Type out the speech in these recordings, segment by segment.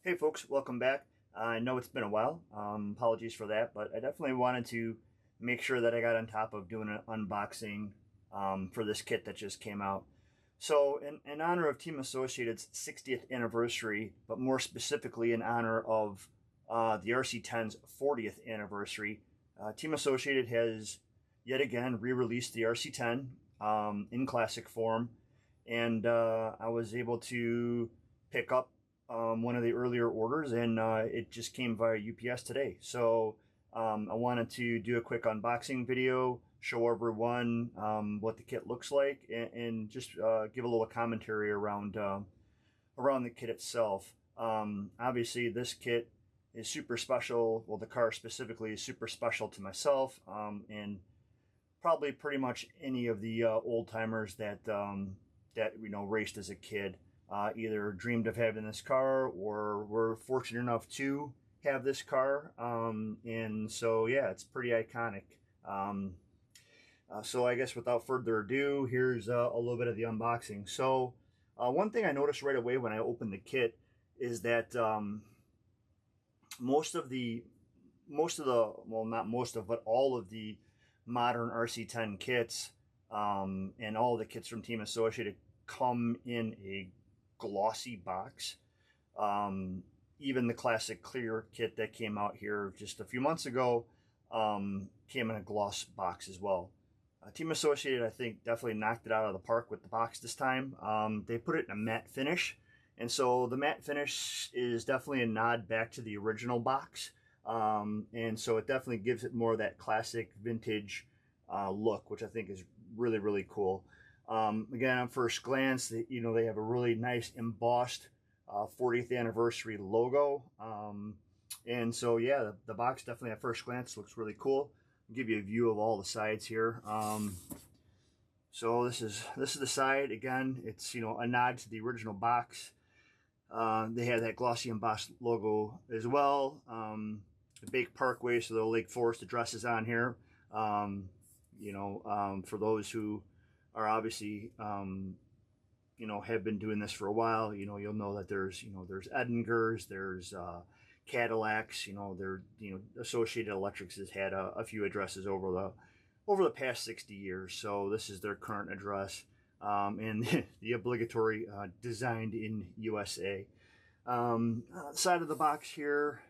Hey folks, welcome back. I know it's been a while. Apologies for that, but I definitely wanted to make sure that I got on top of doing an unboxing for this kit that just came out. So in honor of Team Associated's 60th anniversary, but more specifically in honor of the RC10's 40th anniversary, Team Associated has yet again re-released the RC10 in classic form, and I was able to pick up one of the earlier orders, and it just came via UPS today. So I wanted to do a quick unboxing video, show everyone what the kit looks like, and just give a little commentary around around the kit itself. Obviously, this kit is super special. Well, the car specifically is super special to myself, and probably pretty much any of the old timers that that raced as a kid. Either dreamed of having this car or were fortunate enough to have this car. And so, yeah, it's pretty iconic. So I guess without further ado, here's a little bit of the unboxing. So one thing I noticed right away when I opened the kit is that most of the, well, not most of, but all of the modern RC10 kits and all the kits from Team Associated come in a glossy box. Even the classic clear kit that came out here just a few months ago came in a gloss box as well. Team Associated, I think, definitely knocked it out of the park with the box this time. They put it in a matte finish, and so the matte finish is definitely a nod back to the original box, and so it definitely gives it more of that classic vintage look, which I think is really, really cool. Again, on first glance, they have a really nice embossed 40th anniversary logo. And so, yeah, the box definitely at first glance looks really cool. I'll give you a view of all the sides here. So this is the side. Again, it's, a nod to the original box. They have that glossy embossed logo as well. The Bake Parkway, so the Lake Forest address is on here. For those who are obviously, have been doing this for a while, you'll know that there's Edingers, there's Cadillacs, Associated Electrics has had a few addresses over the past 60 years. So this is their current address, and the obligatory designed in USA. Side of the box here,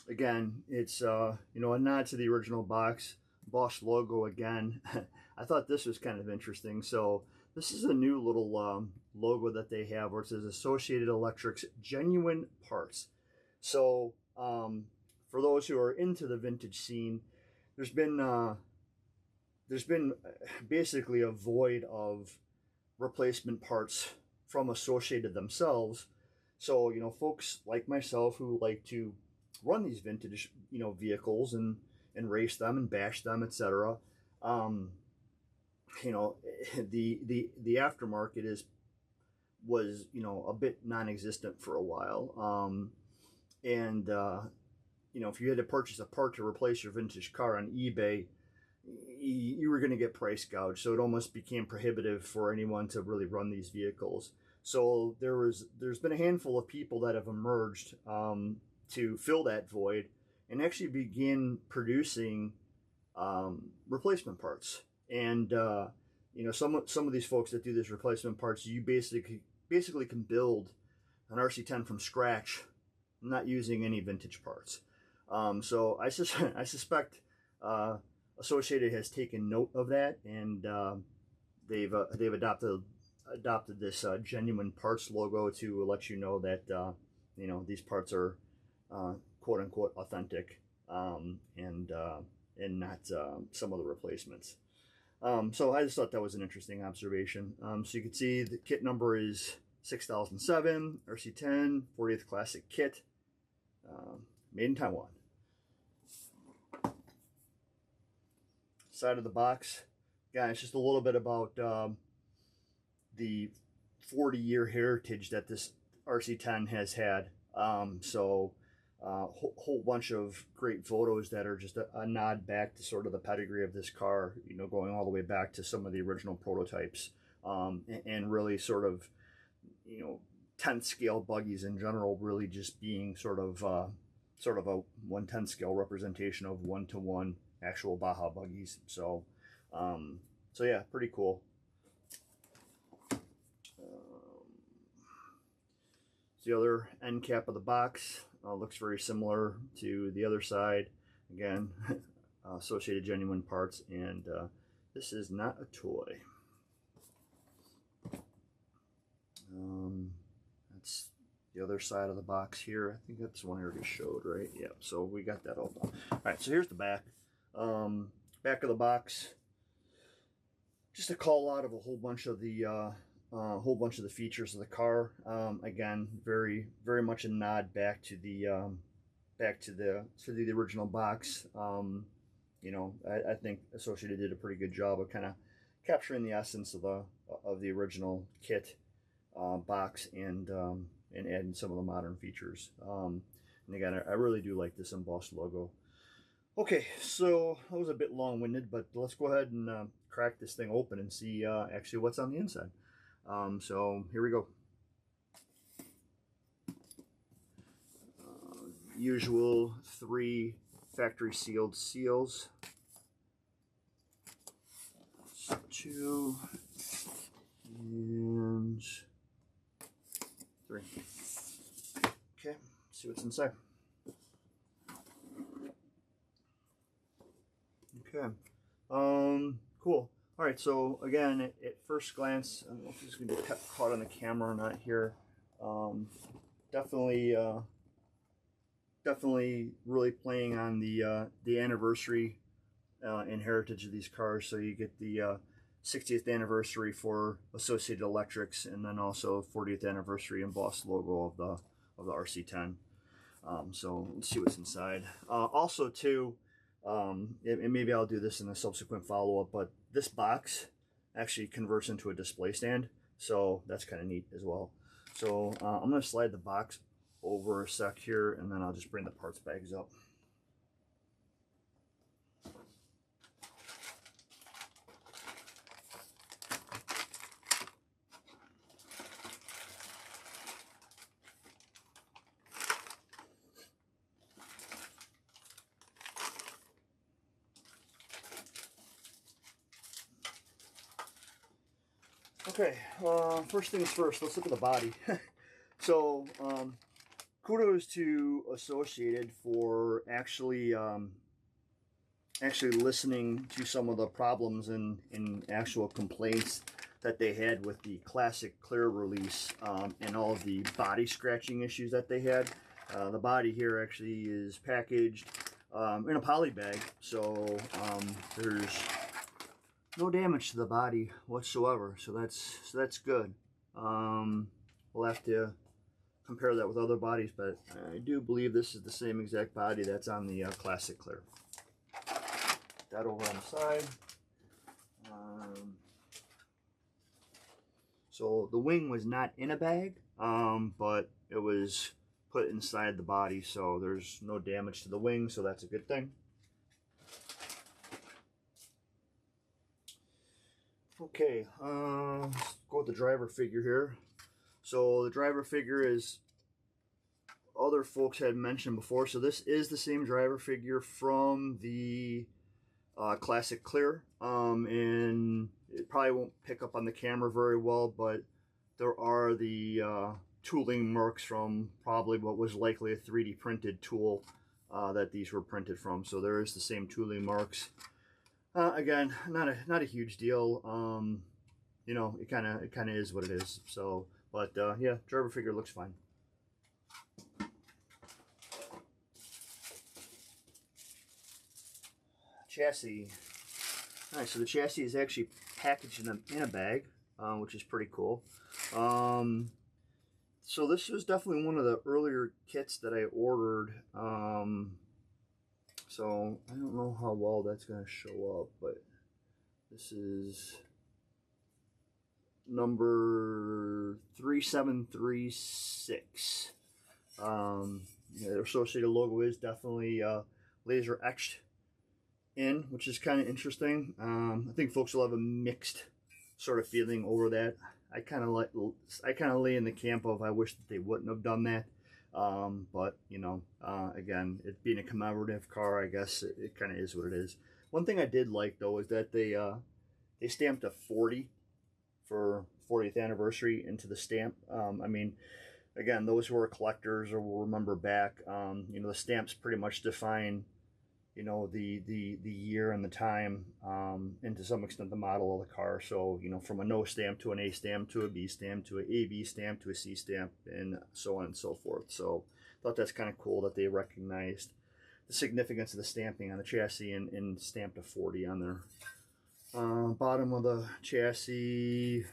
again, it's a nod to the original box. Bosch logo again. I thought this was kind of interesting. So this is a new little logo that they have where it says Associated Electric's Genuine Parts. So for those who are into the vintage scene, there's been basically a void of replacement parts from Associated themselves. So folks like myself who like to run these vintage vehicles and race them and bash them, etc. The aftermarket was a bit non-existent for a while, and if you had to purchase a part to replace your vintage car on eBay, you were going to get price gouged, so it almost became prohibitive for anyone to really run these vehicles. So there's been a handful of people that have emerged to fill that void and actually begin producing replacement parts. And some of these folks that do these replacement parts, you basically can build an RC10 from scratch, not using any vintage parts. So I suspect Associated has taken note of that, and they've adopted this genuine parts logo to let you know that these parts are quote unquote authentic, and not some of the replacements. So I just thought that was an interesting observation. So you can see the kit number is 6007 RC10 40th Classic kit, made in Taiwan. Side of the box, guys, just a little bit about the 40-year heritage that this RC10 has had. Whole bunch of great photos that are just a nod back to sort of the pedigree of this car, going all the way back to some of the original prototypes, and really sort of, you know, 10th scale buggies in general really just being sort of a 1/10 scale representation of 1-to-1 actual Baja buggies. So so yeah, pretty cool. The other end cap of the box looks very similar to the other side. Again, associated genuine parts, and this is not a toy. That's the other side of the box here. I think that's the one I already showed, right? Yeah, so we got that all done. All right, so here's the back. Back of the box, just a call out of a whole bunch of the features of the car. Again, very much a nod back to the original box. You know, I think Associated did a pretty good job of kind of capturing the essence of the original kit box, and adding some of the modern features. And again, I really do like this embossed logo. Okay, so that was a bit long-winded, but let's go ahead and crack this thing open and see actually what's on the inside. So here we go. Usual 3 factory sealed seals. 2 and 3. Okay, see what's inside. Okay, cool. All right, so again, at first glance, I don't know if this is going to be caught on the camera or not here. Definitely really playing on the anniversary and heritage of these cars. So you get the 60th anniversary for Associated Electrics, and then also 40th anniversary embossed logo of the RC10. So let's see what's inside. Also, too, and maybe I'll do this in a subsequent follow-up, but this box actually converts into a display stand, so that's kind of neat as well. So I'm going to slide the box over a sec here, and then I'll just bring the parts bags up. Okay, first things first, let's look at the body. So, kudos to Associated for actually listening to some of the problems and actual complaints that they had with the Classic Clear release, and all of the body scratching issues that they had. The body here actually is packaged in a poly bag, so there's no damage to the body whatsoever, so that's good. We'll have to compare that with other bodies, but I do believe this is the same exact body that's on the Classic Clear. That over on the side. So the wing was not in a bag, but it was put inside the body, so there's no damage to the wing, so that's a good thing. Okay, let's go with the driver figure here. So the driver figure, is other folks had mentioned before, so this is the same driver figure from the Classic Clear, and it probably won't pick up on the camera very well, but there are the tooling marks from probably what was likely a 3D printed tool that these were printed from. So there is the same tooling marks. Again, not a huge deal. You know, it kind of is what it is. So, but yeah, driver figure looks fine. Chassis. All right, so the chassis is actually packaged in a bag, which is pretty cool. So this was definitely one of the earlier kits that I ordered. So I don't know how well that's going to show up, but this is number 3736. Yeah, the Associated logo is definitely laser etched in, which is kind of interesting. I think folks will have a mixed sort of feeling over that. I kind of lay in the camp of I wish that they wouldn't have done that. But you know, again, it being a commemorative car, I guess it kind of is what it is. One thing I did like though is that they stamped a 40 for 40th anniversary into the stamp. I mean, again, those who are collectors or will remember back, you know, the stamps pretty much define, you know, the year and the time, and to some extent the model of the car. So, you know, from a no stamp to an A stamp to a B stamp to an AB stamp to a C stamp and so on and so forth. So I thought that's kind of cool that they recognized the significance of the stamping on the chassis and stamped a 40 on there. Bottom of the chassis,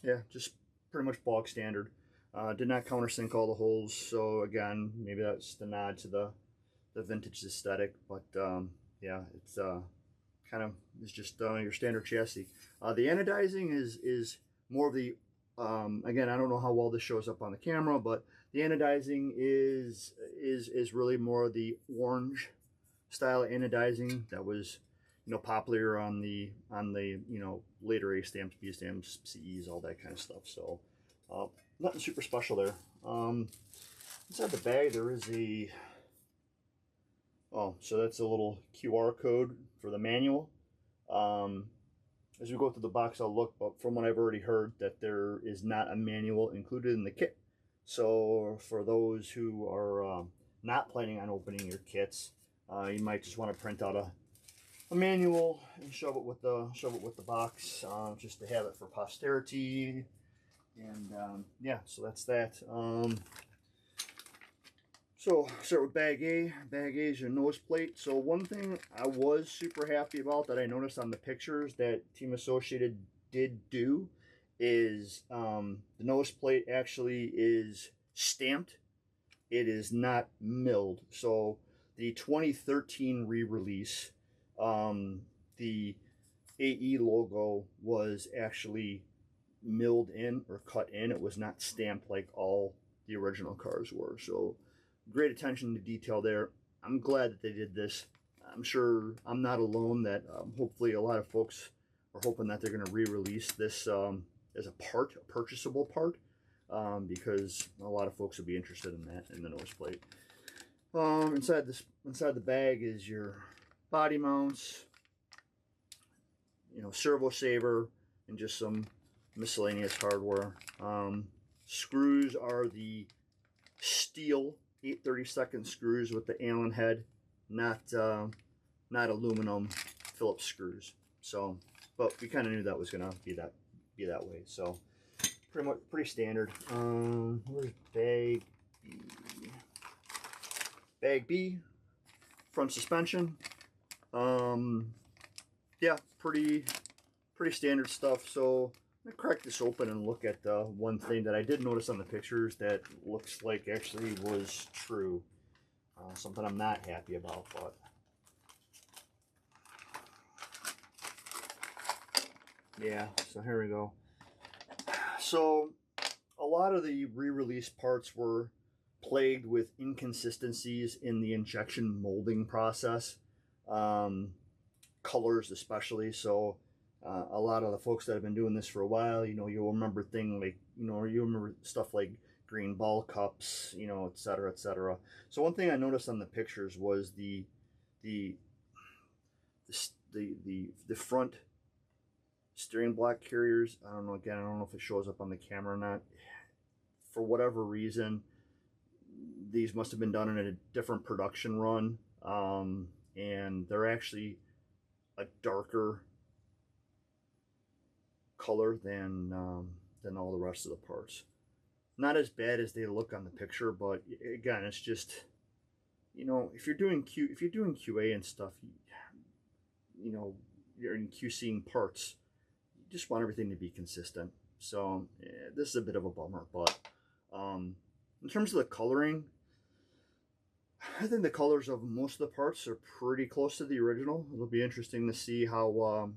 yeah, just pretty much bog standard. Did not countersink all the holes, so again, maybe that's the nod to the vintage aesthetic, but yeah, it's kind of, it's just your standard chassis. The anodizing is more of the, again, I don't know how well this shows up on the camera, but the anodizing is really more of the orange style anodizing that was, you know, popular on the you know, later A stamps, B stamps, CEs, all that kind of stuff. So nothing super special there. Inside the bag there is a, oh, so that's a little QR code for the manual. As we go through the box, I'll look, but from what I've already heard, that there is not a manual included in the kit. So for those who are not planning on opening your kits, you might just want to print out a manual and shove it with the box, just to have it for posterity. And yeah, so that's that. So start with bag A. Bag A is your nose plate. So one thing I was super happy about that I noticed on the pictures that Team Associated did do is the nose plate actually is stamped. It is not milled. So the 2013 re-release, the AE logo was actually milled in or cut in. It was not stamped like all the original cars were. So great attention to detail there. I'm glad that they did this. I'm sure I'm not alone, that hopefully a lot of folks are hoping that they're going to re-release this as a part, a purchasable part, because a lot of folks will be interested in that, in the nose plate. Inside the bag is your body mounts, you know, servo saver, and just some miscellaneous hardware. Screws are the steel 8/32 screws with the Allen head, not aluminum Phillips screws. So, but we kind of knew that was gonna be that way. So pretty standard. Where's bag B? Bag B, front suspension. Yeah, pretty standard stuff. So I'm gonna crack this open and look at the one thing that I did notice on the pictures that looks like actually was true. Something I'm not happy about, but yeah, so here we go. So a lot of the re-release parts were plagued with inconsistencies in the injection molding process, colors especially. So a lot of the folks that have been doing this for a while, you know, you'll remember things like, you know, you remember stuff like green ball cups, you know, etc., etc. So one thing I noticed on the pictures was the front steering block carriers. I don't know, again, I don't know if it shows up on the camera or not. For whatever reason, these must have been done in a different production run, and they're actually a darker color than all the rest of the parts. Not as bad as they look on the picture, but again, it's just, you know, if you're doing QA and stuff, you know, you're in QCing parts, you just want everything to be consistent. So this is a bit of a bummer, but in terms of the coloring, I think the colors of most of the parts are pretty close to the original. It'll be interesting to see how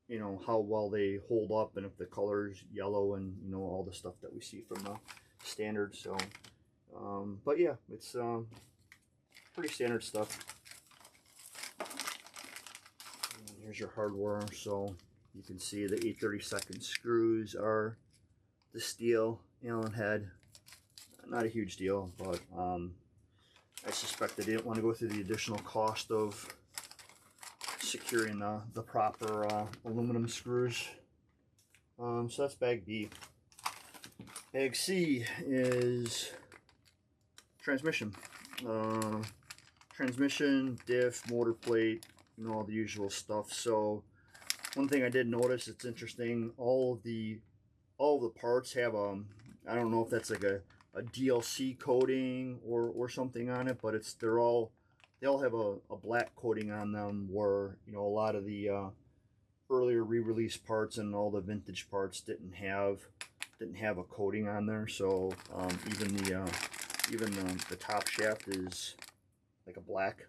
you know, how well they hold up, and if the color's yellow and, you know, all the stuff that we see from the standard. So but yeah, it's pretty standard stuff. And here's your hardware. So You can see the 8/32 screws are the steel Allen head. Not a huge deal, but I suspect they didn't want to go through the additional cost of securing the proper aluminum screws. So that's bag B. Bag C is transmission. Transmission, diff, motor plate, you know, all the usual stuff. So one thing I did notice, it's interesting, all of the parts have I don't know if that's like a DLC coating or something on it, but they all have a black coating on them, where, you know, a lot of the earlier re-release parts and all the vintage parts didn't have a coating on there. So even the top shaft is like a black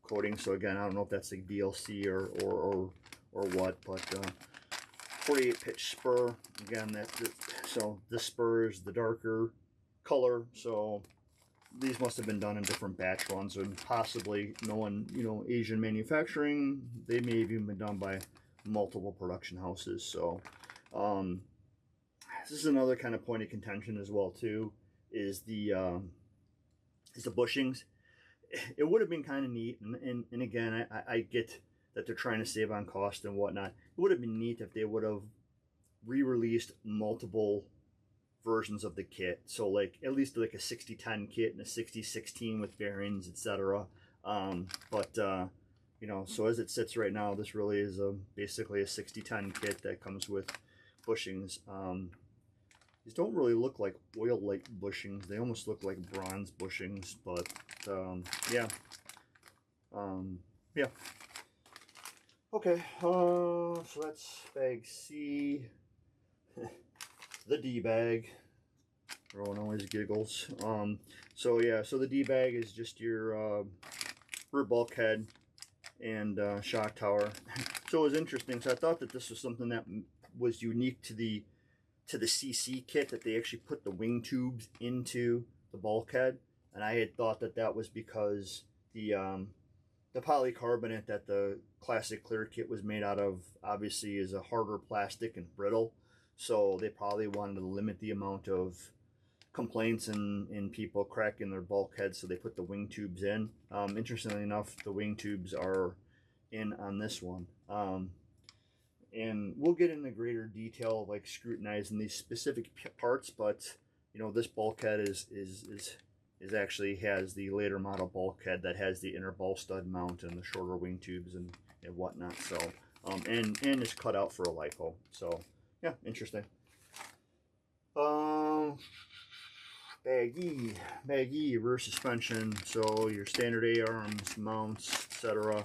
coating. So again, I don't know if that's like DLC or what, but 48 pitch spur, again, so this spur is the darker color, so these must have been done in different batch runs, and possibly, knowing, you know, Asian manufacturing, they may have even been done by multiple production houses. So this is another kind of point of contention as well too, is the bushings. It would have been kind of neat, and again, I get that they're trying to save on cost and whatnot. It would have been neat if they would have re-released multiple versions of the kit, so like at least like a 6010 kit and a 6016 with bearings, etc. But you know, so as it sits right now, this really is basically a 6010 kit that comes with bushings. These don't really look like oil-like bushings, they almost look like bronze bushings, but yeah. Yeah. Okay, so that's bag C. The D bag. Everyone always giggles. So yeah, so the D bag is just your rear bulkhead and shock tower. So it was interesting. So I thought that this was something that was unique to the CC kit, that they actually put the wing tubes into the bulkhead, and I had thought that that was because the polycarbonate that the Classic Clear kit was made out of obviously is a harder plastic and brittle, so they probably wanted to limit the amount of complaints and people cracking their bulkheads, so they put the wing tubes in. Interestingly enough, the wing tubes are in on this one, and we'll get into greater detail, like scrutinizing these specific parts, but you know, this bulkhead is actually has the later model bulkhead that has the inner ball stud mount and the shorter wing tubes and whatnot. So and is cut out for a lipo. So yeah, interesting. Bag E, rear suspension. So your standard A-arms, mounts, etc.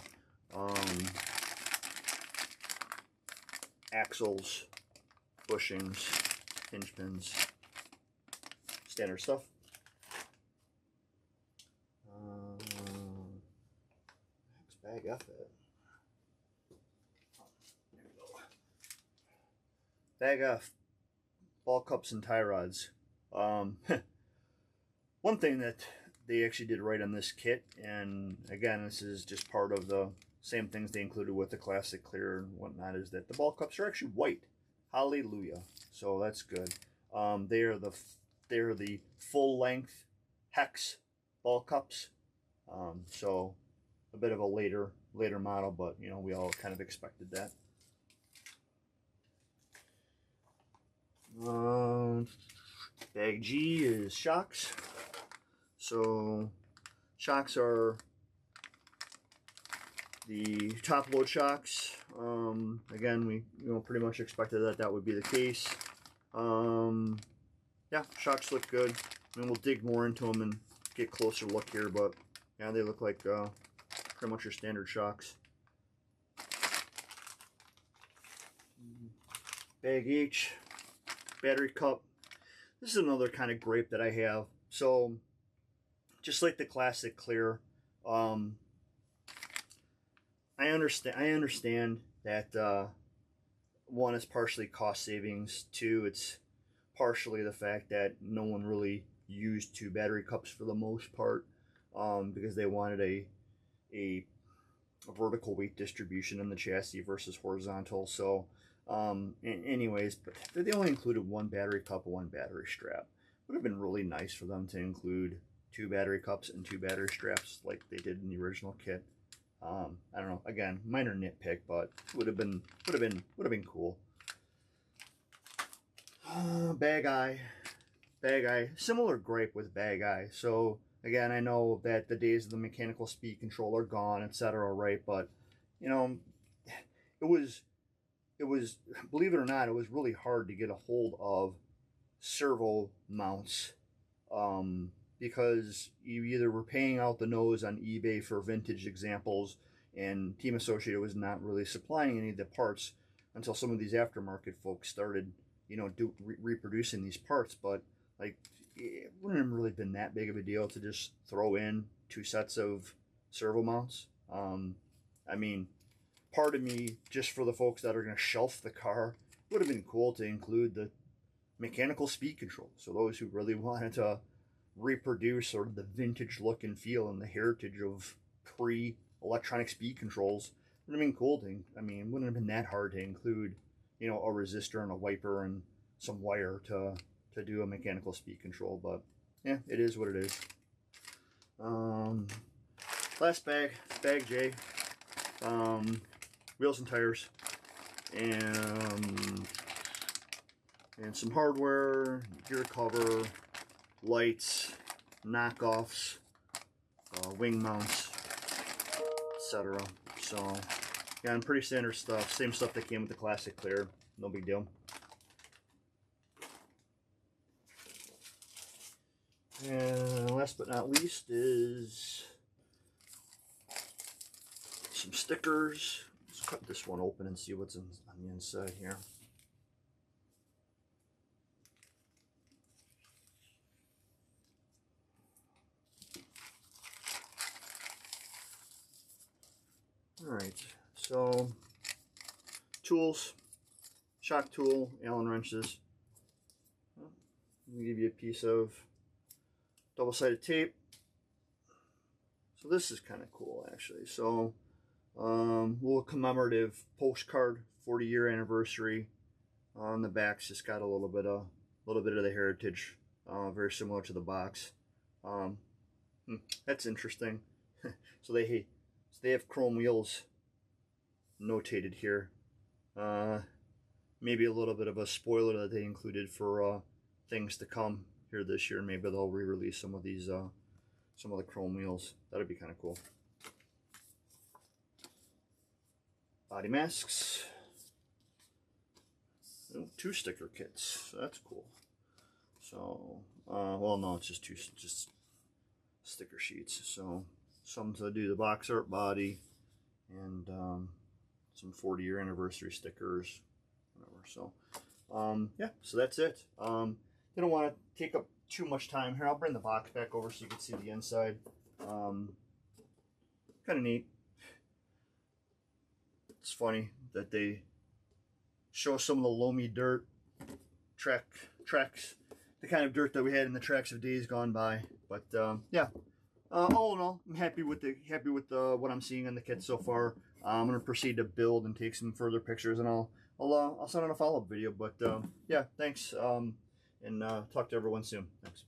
Axles, bushings, hinge pins, standard stuff. Bag F it. Oh, there we go. Bag F, ball cups and tie rods. One thing that they actually did right on this kit, and again, this is just part of the same things they included with the Classic Clear and whatnot, is that the ball cups are actually white. Hallelujah. So that's good. They are the full length hex ball cups. So a bit of a later model, but you know, we all kind of expected that. Bag G is shocks. So shocks are the top load shocks. Again, we pretty much expected that would be the case. Yeah, shocks look good. I mean, we'll dig more into them and get closer look here, but yeah, they look like pretty much your standard shocks. Bag H, battery cup. This is another kind of grape that I have. So just like the Classic Clear, I understand that one, is partially cost savings. Two, it's partially the fact that no one really used two battery cups for the most part, because they wanted a vertical weight distribution in the chassis versus horizontal. So Anyways, but they only included one battery cup and one battery strap. Would have been really nice for them to include 2 battery cups and 2 battery straps like they did in the original kit. I don't know. Again, minor nitpick, but would have been cool. Bag eye, similar gripe with bag eye. So again, I know that the days of the mechanical speed control are gone, etc. Right? But you know, it was, believe it or not, it was really hard to get a hold of servo mounts, because you either were paying out the nose on eBay for vintage examples, and Team Associated was not really supplying any of the parts until some of these aftermarket folks started, you know, reproducing these parts. But like, it wouldn't have really been that big of a deal to just throw in 2 sets of servo mounts. I mean, part of me, just for the folks that are going to shelf the car, would have been cool to include the mechanical speed control. So those who really wanted to reproduce sort of the vintage look and feel and the heritage of pre-electronic speed controls, would have been cool to, I mean, it wouldn't have been that hard to include, you know, a resistor and a wiper and some wire to do a mechanical speed control. But yeah, it is what it is. Last bag, bag J, wheels and tires, and some hardware, gear cover, lights, knockoffs, wing mounts, etc. So again, pretty standard stuff. Same stuff that came with the Classic Clear. No big deal. And last but not least is some stickers. Let's cut this one open and see what's on the inside here. Alright, so tools, shock tool, Allen wrenches. Let me give you a piece of double-sided tape. So this is kind of cool, actually. So little commemorative postcard, 40-year anniversary. On the back's just got a little bit of the heritage, very similar to the box. That's interesting. So they have chrome wheels notated here. Maybe a little bit of a spoiler that they included for things to come here this year. Maybe they'll re-release some of these, some of the chrome wheels. That'd be kind of cool. Body masks. 2 sticker kits. So that's cool. So, well, no, it's just 2 sticker sheets. So some to do the box art body, and some 40-year anniversary stickers, whatever. So yeah, so that's it. Didn't want to take up too much time here. I'll bring the box back over so you can see the inside. Kind of neat. It's funny that they show some of the loamy dirt tracks, the kind of dirt that we had in the tracks of days gone by. But yeah, all in all, I'm happy with what I'm seeing in the kit so far. I'm gonna proceed to build and take some further pictures, and I'll send out a follow-up video. But yeah, thanks, and talk to everyone soon. Thanks.